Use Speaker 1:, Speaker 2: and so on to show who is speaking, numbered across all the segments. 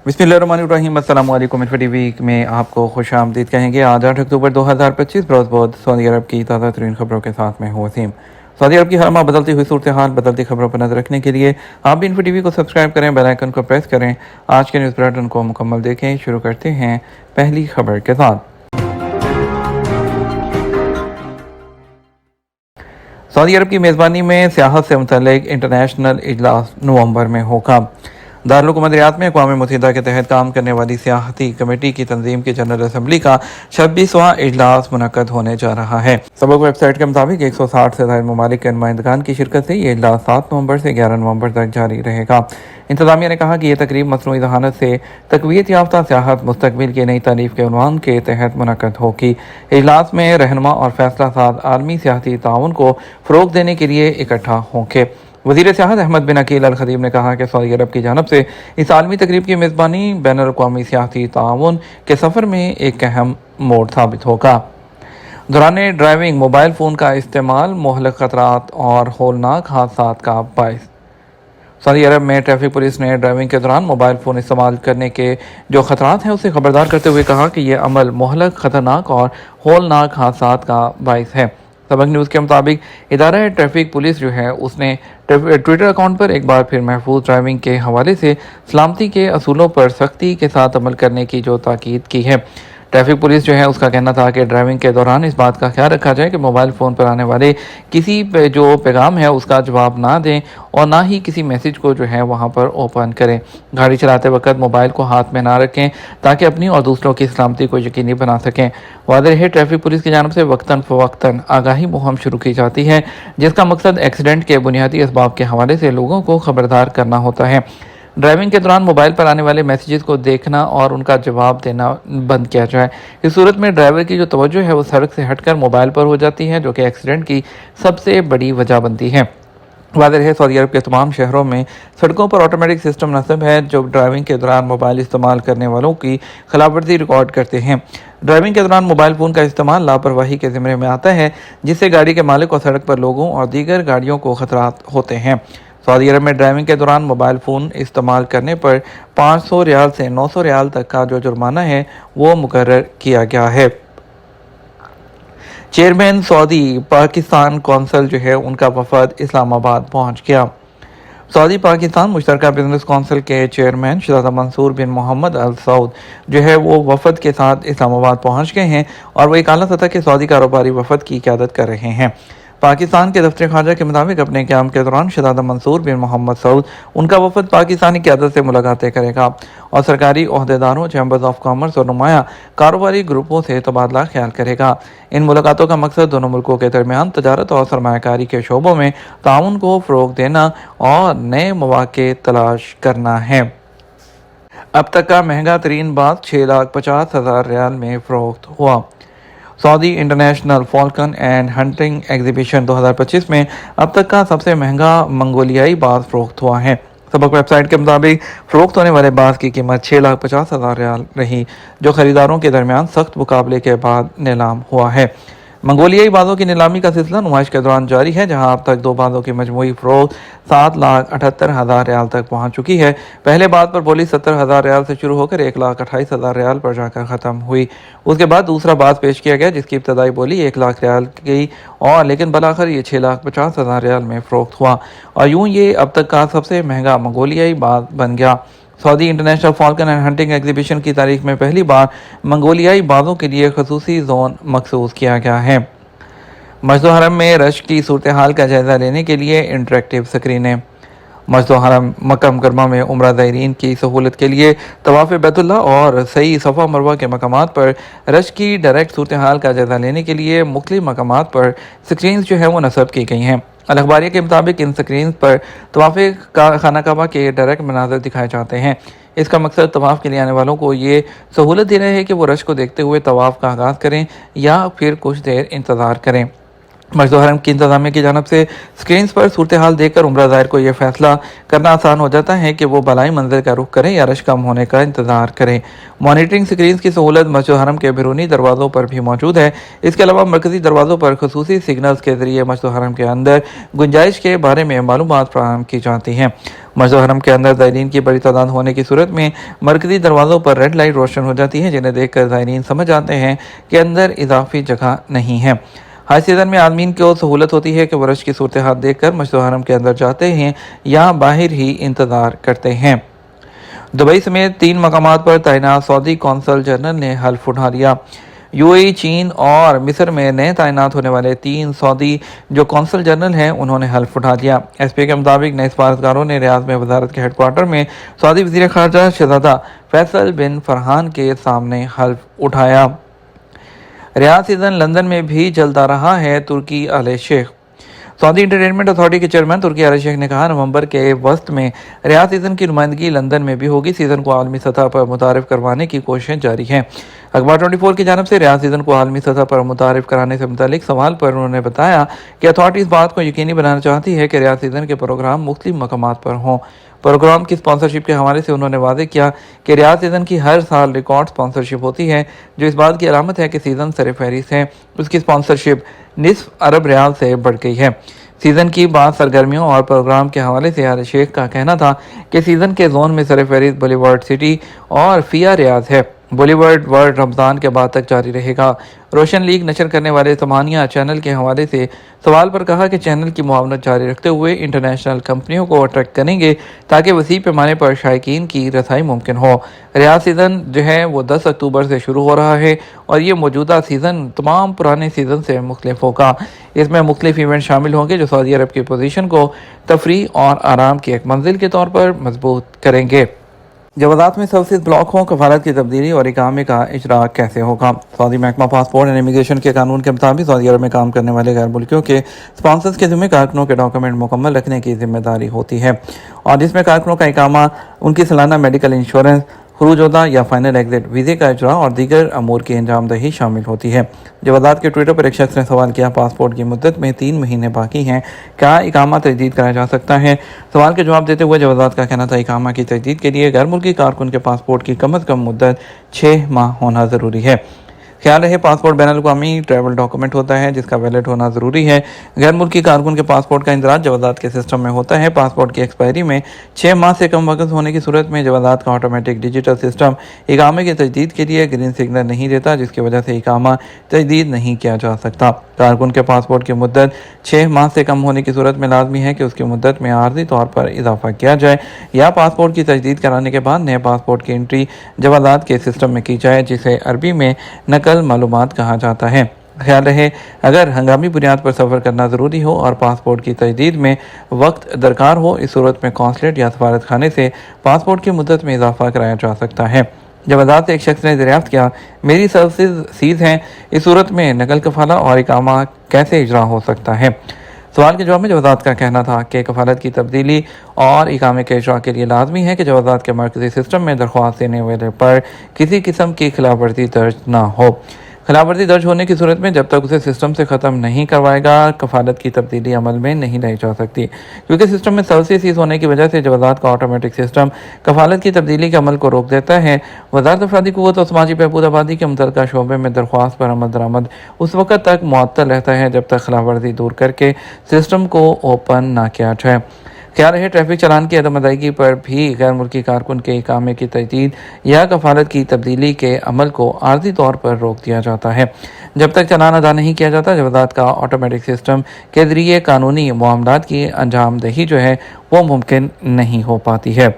Speaker 1: बिस्मिल्लाहिर्रहमानिर्रहीम। अस्सलाम वालेकुम। इन्फो वीक में आपको खुश आमदीद कहेंगे। आज 8 अक्टूबर 2025 बरोज़ सऊदी अरब की ताज़ा तरीन खबरों के साथ मैं हूँ वसीम। सऊदी अरब की हर माह बदलती हुई सूरत हाल, बदलती खबरों पर नजर रखने के लिए आप भी इन्फो को सब्सक्राइब करें, बेल आइकन को प्रेस करें। आज के न्यूज़ बुलेटिन को मुकम्मल देखें। शुरू करते हैं पहली खबर के साथ। सऊदी अरब की मेज़बानी में सियाहत से मुतल्लिक इंटरनेशनल इजलास नवंबर में होगा। दारुल हुकूमत रियाद में अक़वाम मुत्तहिदा के तहत काम करने वाली सियाहती कमेटी की तंजीम की जनरल असम्बली का 26वां इजलास मुनक़्क़द होने जा रहा है। सबक वेबसाइट के मुताबिक 160 से ज़ायद ममालिक के नुमाइंदगान की शिरकत से ये इजलास 7 नवंबर से 11 नवंबर तक जारी रहेगा। इंतज़ामिया ने कहा कि यह तकरीब मसनूई ज़हानत से तक़वियत याफ्ता सियाहत मुस्तक़बिल की नई तारीफ़ के उन्वान के तहत मुनक़्क़द होगी। इजलास में रहनुमा और फैसला साज आलमी सियाहती ताउन को फ़रोग़ देने के लिए इकट्ठा होंगे। वज़ीर सियाहत अहमद बिन अकील अल खतीब ने कहा कि सऊदी अरब की जानिब से इस आलमी तकरीब की मेज़बानी बैनुल अक़वामी सियाहती ताउन के सफ़र में एक अहम मोड़ साबित होगा। दौरान ड्राइविंग मोबाइल फ़ोन का इस्तेमाल मोहलक ख़तरात और होलनाक हादसात का बायस। सऊदी अरब में ट्रैफिक पुलिस ने ड्राइविंग के दौरान मोबाइल फ़ोन इस्तेमाल करने के जो ख़तरात हैं उसे खबरदार करते हुए कहा कि यह अमल मोहलक, ख़तरनाक और होलनाक हादसात का बायस है। सबक न्यूज़ के मुताबिक इदारा ट्रैफिक पुलिस जो है उसने ट्विटर अकाउंट पर एक बार फिर महफूज ड्राइविंग के हवाले से सलामती के असूलों पर सख्ती के साथ अमल करने की जो ताकीद की है। ट्रैफिक पुलिस जो है उसका कहना था कि ड्राइविंग के दौरान इस बात का ख्याल रखा जाए कि मोबाइल फ़ोन पर आने वाले किसी जो पैगाम है उसका जवाब ना दें और ना ही किसी मैसेज को जो है वहाँ पर ओपन करें। गाड़ी चलाते वक्त मोबाइल को हाथ में ना रखें ताकि अपनी और दूसरों की सलामती को यकीनी बना सकें। वाज़ेह है ट्रैफिक पुलिस की जानिब से वक्तन फ़वक्तन आगाही मुहिम शुरू की जाती है जिसका मकसद एक्सीडेंट के बुनियादी असबाब के हवाले से लोगों को खबरदार करना होता है। ड्राइविंग के दौरान मोबाइल पर आने वाले मैसेजेस को देखना और उनका जवाब देना बंद किया जाए। इस सूरत में ड्राइवर की जो तवज्जो है वो सड़क से हटकर मोबाइल पर हो जाती है, जो कि एक्सीडेंट की सबसे बड़ी वजह बनती है। वाज़ेह है सऊदी अरब के तमाम शहरों में सड़कों पर ऑटोमेटिक सिस्टम नस्ब है जो ड्राइविंग के दौरान मोबाइल इस्तेमाल करने वालों की खिलाफवर्जी रिकॉर्ड करते हैं। ड्राइविंग के दौरान मोबाइल फ़ोन का इस्तेमाल लापरवाही के ज़िम्मे में आता है जिससे गाड़ी के मालिक और सड़क पर लोगों और दीगर गाड़ियों को खतरात होते हैं। सऊदी अरब में ड्राइविंग के दौरान मोबाइल फ़ोन इस्तेमाल करने पर 500 रियाल से 900 रियाल तक का जो जुर्माना है वो मुकर्रर किया गया है। चेयरमैन सऊदी पाकिस्तान कौंसल जो है उनका वफद इस्लामाबाद पहुंच गया। सऊदी पाकिस्तान मुश्तरका बिजनेस कौंसिल के चेयरमैन शहजादा मंसूर बिन मोहम्मद अल सऊद जो है वो वफद के साथ इस्लामाबाद पहुंच गए हैं और वो एक आला सतह के सऊदी कारोबारी वफद की क़यादत कर रहे हैं। पाकिस्तान के दफ्तर खारजा के मुताबिक अपने क़याम के दौरान शहजादा मंसूर बिन मोहम्मद सऊद उनका वफद पाकिस्तानी क़यादत से मुलाकातें करेगा और सरकारी ओहदेदारों, चैम्बर्स ऑफ कॉमर्स और नुमाया कारोबारी ग्रुपों से तबादला ख्याल करेगा। इन मुलाकातों का मकसद दोनों मुल्कों के दरमियान तजारत और सरमायाकारी के शोबों में ताउन को फ़रोग़ देना और नए मौक़े तलाश करना है। अब तक का महंगा तरीन बाग 6,50,000 रियाल में फ़रोख्त हुआ। Saudi international Falcon and hunting exhibition 2025 में अब तक का सबसे महंगा मंगोलियाई बाज फ़रोख्त हुआ है। सबक वेबसाइट के मुताबिक फ़रोख्त होने वाले बाज की कीमत 6,50,000 रियाल रही जो ख़रीदारों के दरमियान सख्त मुकाबले के बाद नीलाम हुआ है। मंगोलियाई बाज़ों की नीलामी का सिलसिला नुमाइश के दौरान जारी है जहां अब तक दो बाज़ों की मजमूई फ़रोख्त 7,78,000 रियाल तक पहुंच चुकी है। पहले बाज़ पर बोली 70,000 रियाल से शुरू होकर 1,28,000 रियाल पर जाकर ख़त्म हुई। उसके बाद दूसरा बाज़ पेश किया गया जिसकी इब्तदाई बोली 1,00,000 रियाल की और लेकिन बलाखिर ये 6,50,000 रियाल में फ़रोख्त हुआ और यूँ ये अब तक का सबसे महंगा मंगोलियाई बाज़ बन गया। Saudi international Falcon and hunting exhibition की तारीख में पहली बार मंगोलियाई बाज़ों के लिए खसूसी जोन मखसूस किया गया है। मस्जिद हरम में रश की सूरत हाल का जायज़ा लेने के लिए इंटरेक्टिव स्क्रीनें। मस्जिद हरम मक्का मुकर्रमा में उम्रा ज़ायरीन की सहूलत के लिए तवाफ़ बैतुल्लाह और सही सफ़ा मरवा के मकामात पर रश की डायरेक्ट सूरत हाल का जायज़ा लेने के लिए मुख्तलिफ़ मकामात पर स्क्रीन्स जो है वो नस्ब की गई हैं। अल अखबारिया के मुताबिक इन स्क्रीन पर तवाफ़ खाना काबा के डायरेक्ट मनाज़र दिखाए जाते हैं। इसका मकसद तवाफ़ के लिए आने वालों को ये सहूलत देना है कि वो रश को देखते हुए तवाफ़ का आगाज़ करें या फिर कुछ देर इंतज़ार करें। मस्जिद हरम की इंतजामिया की जानब से स्क्रीन पर सूरत हाल देखकर उम्रा ज़ाहिर को यह फैसला करना आसान हो जाता है कि वो बलाई मंजिल का रुख करें या रश कम होने का इंतजार करें। मॉनिटरिंग स्क्रीन की सहूलत मस्जिद हरम के बैरूनी दरवाज़ों पर भी मौजूद है। इसके अलावा मरकजी दरवाज़ों पर खसूसी सिग्नल्स के जरिए मस्जिद हरम के अंदर गुंजाइश के बारे में मालूमात फराहम की जाती हैं। मस्जिद हरम के अंदर ज़ायरीन की बड़ी तादाद होने की सूरत में मरकजी दरवाज़ों पर रेड लाइट रोशन हो जाती है, जिन्हें देखकर ज़ायरीन समझ जाते हैं कि अंदर इजाफी जगह नहीं है। हर सीज़न में आदमीन को सहूलत होती है कि वो रश की सूरत हाल देख कर मस्जिद हरम के अंदर जाते हैं या बाहर ही इंतज़ार करते हैं। दुबई समेत 3 मकामात पर तैनात सऊदी कौंसल जनरल ने हल्फ उठा लिया। यूएई, चीन और मिस्र में नए तैनात होने वाले 3 सऊदी जो कौंसल जनरल हैं, उन्होंने हल्फ उठा लिया। एसपी के मुताबिक नए सफारतकारों ने रियाद में वजारत के हेडक्वार्टर में सऊदी वज़ीर ख़ारजा शहज़ादा फैसल बिन फरहान के सामने हल्फ उठाया। रियाद सीजन लंदन में भी चलता रहा है। तुर्की आले शेख सऊदी इंटरटेनमेंट अथॉरिटी के चेयरमैन तुर्की आले शेख ने कहा, नवंबर के वस्त में रियाद सीजन की नुमाइंदगी लंदन में भी होगी। सीजन को आलमी सतह पर मुतारिफ करवाने की कोशिशें जारी हैं। अखबार 24 की जानब से रियाद सीजन को आलमी सतह पर मुतारिफ कराने से मुतालिक सवाल पर उन्होंने बताया कि अथॉरिटी इस बात को यकीनी बनाना चाहती है कि रियाद सीजन के प्रोग्राम मुख्तलिफ मकामात पर हों। प्रोग्राम की स्पॉन्सरशिप के हवाले से उन्होंने वादे किया कि रियाद सीजन की हर साल रिकॉर्ड स्पॉन्सरशिप होती है, जो इस बात की अलामत है कि सीजन सरफहरिस्त है। उसकी स्पॉन्सरशिप निस्फ अरब रियाल से बढ़ गई है। सीजन की बाद सरगर्मियों और प्रोग्राम के हवाले से आले शेख का कहना था कि सीजन के जोन में सरफहरिस्त बॉलीवुड सिटी और फिया रियाज है। बॉलीवुड वर्ल्ड रमज़ान के बाद तक जारी रहेगा। रोशन लीग नशर करने वाले तमानिया चैनल के हवाले से सवाल पर कहा कि चैनल की मुआवनत जारी रखते हुए इंटरनेशनल कंपनियों को अट्रैक्ट करेंगे ताकि वसी पैमाने पर शायकीन की रसाई मुमकिन हो। रियाद सीज़न जो है वो 10 अक्टूबर से शुरू हो रहा है और ये मौजूदा सीज़न तमाम पुराने सीज़न से मुख्तलिफ होगा। इसमें मुख्तलिफ इवेंट शामिल होंगे जो सऊदी अरब की पोजीशन को तफरी और आराम की एक मंजिल के तौर पर मजबूत करेंगे। जवाज़ात में सर्विस ब्लॉक हो, कफालत की तब्दीली और इकामे का इजरा कैसे होगा। सऊदी महकमा पासपोर्ट एंड इमिग्रेशन के कानून के मुताबिक सऊदी अरब में काम करने वाले गैर मुल्कियों के स्पॉन्सर्स के ज़िम्मे कारकुनों के डॉक्यूमेंट मुकम्मल रखने की जिम्मेदारी होती है और जिसमें कारकुनों का इकामा, उनकी सालाना मेडिकल इंश्योरेंस, खुरूज-ओदा या फाइनल एग्जिट वीज़े का इजरा और दीगर अमूर की अंजामदही शामिल होती है। जवाज़ात के ट्विटर पर एक शख्स ने सवाल किया, पासपोर्ट की मुद्दत में 3 महीने बाकी हैं, क्या इकामा तजदीद कराया जा सकता है। सवाल के जवाब देते हुए जवाज़ात का कहना था, इकामा की तजदीद के लिए गैर मुल्की कारकुन के पासपोर्ट की कम अज़ कम मुद्दत 6 माह होना ज़रूरी है। ख्याल रहे, पासपोर्ट बैनुल-अक़वामी ट्रैवल डॉक्यूमेंट होता है जिसका वैलिड होना ज़रूरी है। गैर मुल्की कारकुन के पासपोर्ट का इंदराज जवाज़ात के सिस्टम में होता है। पासपोर्ट की एक्सपायरी में 6 माह से कम वक्त होने की सूरत में जवाज़ात का ऑटोमेटिक डिजिटल सिस्टम इकामे की तजदीद के लिए ग्रीन सिग्नल नहीं देता, जिसकी वजह से इकामा तजदीद नहीं किया जा सकता। कारकुन के पासपोर्ट की मुद्दत 6 माह से कम होने की सूरत में लाजमी है कि उसकी मुद्दत में आर्जी तौर पर इजाफा किया जाए या पासपोर्ट की तजदीद कराने के बाद नए पासपोर्ट की एंट्री जवाज़ात के सिस्टम में की जाए, जिसे अरबी में नकल मालूमात कहा जाता है। ख्याल रहे, अगर हंगामी बुनियाद पर सफ़र करना ज़रूरी हो और पासपोर्ट की तजदीद में वक्त दरकार हो, इस सूरत में कौंसलेट या सफारत खाने से पासपोर्ट की मुद्दत में इजाफा कराया जा सकता है। जवाज़ात से एक शख्स ने दरियाफ्त किया, मेरी सर्विसेज सीज हैं, इस सूरत में नकल कफाला और इकामा कैसे इजरा हो सकता है। सवाल के जवाब में जवाज़ात का कहना था कि कफालत की तब्दीली और इकामे के इजरा के लिए लाजमी है कि जवाज़ात के मरकज़ी सिस्टम में दरख्वास्त देने वाले पर किसी किस्म की खिलाफवर्जी दर्ज न हो। खिलाफवर्जी दर्ज होने की सूरत में जब तक उसे सिस्टम से ख़त्म नहीं करवाएगा, कफालत की तब्दीली अमल में नहीं लाई जा सकती, क्योंकि सिस्टम में सर्विस सीज होने की वजह से जवाज़ात का ऑटोमेटिक सिस्टम कफालत की तब्दीली के अमल को रोक देता है। वज़ारत अफरादी क़ुव्वत और समाजी बहबूद आबादी के मुतल्लिक़ा शोबे में दरख्वास्त पर अमल दरामद उस वक़्त तक मुअत्तल रहता है जब तक खिलाफवर्जी दूर करके सिस्टम को ओपन ना किया जाए। ख्याल रहे, ट्रैफिक चालान की अदम अदायगी पर भी गैर मुल्की कारकुन के इकामे की तजदीद या कफालत की तब्दीली के अमल को आर्जी तौर पर रोक दिया जाता है। जब तक चालान अदा नहीं किया जाता, जवाज़ात का ऑटोमेटिक सिस्टम के ज़रिए कानूनी मामलात की अंजामदही जो है वो मुमकिन नहीं हो पाती है।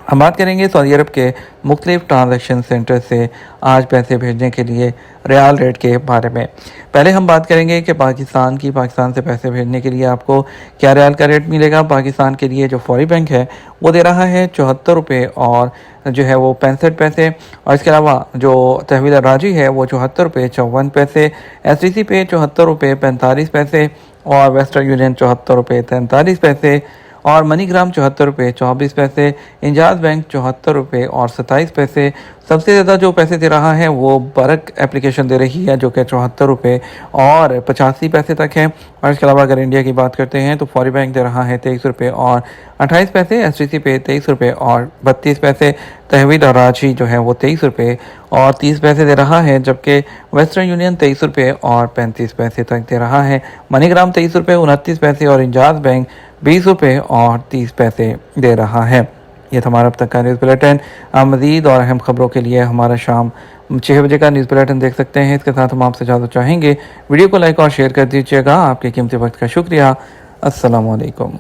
Speaker 1: हम बात करेंगे सऊदी अरब के मुख्तलिफ ट्रांजैक्शन सेंटर से आज पैसे भेजने के लिए रियाल रेट के बारे में। पहले हम बात करेंगे कि पाकिस्तान से पैसे भेजने के लिए आपको क्या रियाल का रेट मिलेगा। पाकिस्तान के लिए जो फौरी बैंक है वो दे रहा है 74 रुपये और जो है वो 65 पैसे, और इसके अलावा जो तहवील राजी है वो 74 रुपये 54 पैसे, STC पे 74 रुपये 45 पैसे और वेस्टर्न यूनियन 74 रुपये 43 पैसे और मनीग्राम 74 रुपये 24 पैसे, इंजाज बैंक 74 रुपये और 27 पैसे। सबसे ज़्यादा जो पैसे दे रहा है वो बरक एप्लीकेशन दे रही है जो कि 74 रुपये और 85 पैसे तक है। और इसके अलावा अगर इंडिया की बात करते हैं तो फौरी बैंक दे रहा है 23 रुपये और 28 पैसे, STC पे 23 रुपये और 32 पैसे, तहवील और रांची जो है वो 23 रुपये और 30 पैसे दे रहा है, जबकि वेस्टर्न यूनियन 23 रुपये और 35 पैसे तक दे रहा है। मनीग्राम 23 रुपये 29 पैसे और इंजाज बैंक 20 रुपये और 30 पैसे दे रहा है। ये था हमारा अब तक का न्यूज़ बुलेटिन। आप मज़ीद और अहम खबरों के लिए हमारा शाम 6 बजे का न्यूज़ बुलेटिन देख सकते हैं। इसके साथ हम आपसे इजाज़त चाहेंगे। वीडियो को लाइक और शेयर कर दीजिएगा। आपके कीमती वक्त का शुक्रिया। अस्सलाम वालेकुम।